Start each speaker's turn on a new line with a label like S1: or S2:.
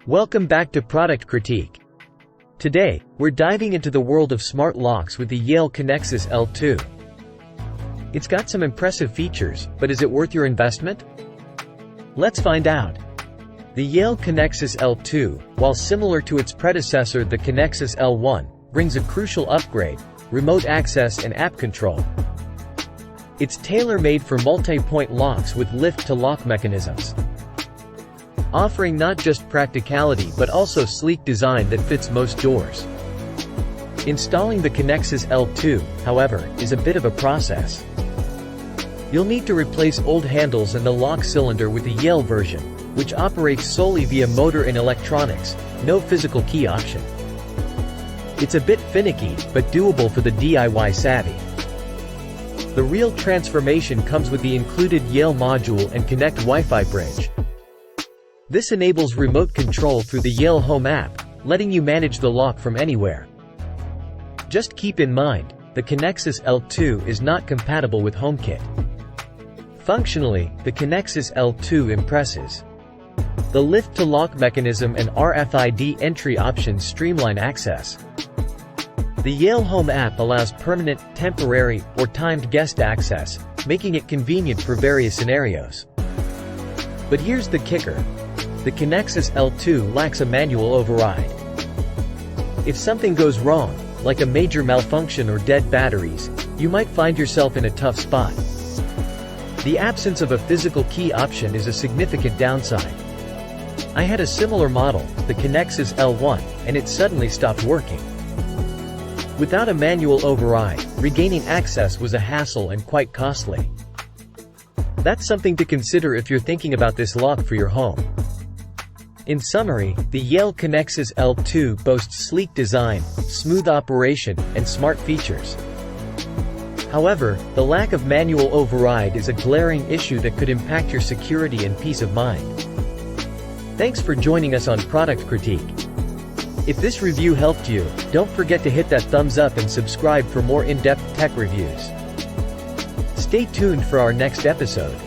S1: Welcome back to Product Critique. Today, we're diving into the world of smart locks with the Yale Conexis L2. It's got some impressive features, but is it worth your investment? Let's find out. The Yale Conexis L2, while similar to its predecessor the Conexis L1, brings a crucial upgrade: remote access and app control. It's tailor-made for multi-point locks with lift-to-lock mechanisms, offering not just practicality but also sleek design that fits most doors. Installing the Conexis L2, however, is a bit of a process. You'll need to replace old handles and the lock cylinder with the Yale version, which operates solely via motor and electronics, no physical key option. It's a bit finicky, but doable for the DIY savvy. The real transformation comes with the included Yale module and Connect Wi-Fi bridge. This enables remote control through the Yale Home app, letting you manage the lock from anywhere. Just keep in mind, the Conexis L2 is not compatible with HomeKit. Functionally, the Conexis L2 impresses. The lift-to-lock mechanism and RFID entry options streamline access. The Yale Home app allows permanent, temporary, or timed guest access, making it convenient for various scenarios. But here's the kicker. The Conexis L2 lacks a manual override. If something goes wrong, like a major malfunction or dead batteries, you might find yourself in a tough spot. The absence of a physical key option is a significant downside. I had a similar model, the Conexis L1, and it suddenly stopped working. Without a manual override, regaining access was a hassle and quite costly. That's something to consider if you're thinking about this lock for your home. In summary, the Yale Conexis L2 boasts sleek design, smooth operation, and smart features. However, the lack of manual override is a glaring issue that could impact your security and peace of mind. Thanks for joining us on Product Critique. If this review helped you, don't forget to hit that thumbs up and subscribe for more in-depth tech reviews. Stay tuned for our next episode.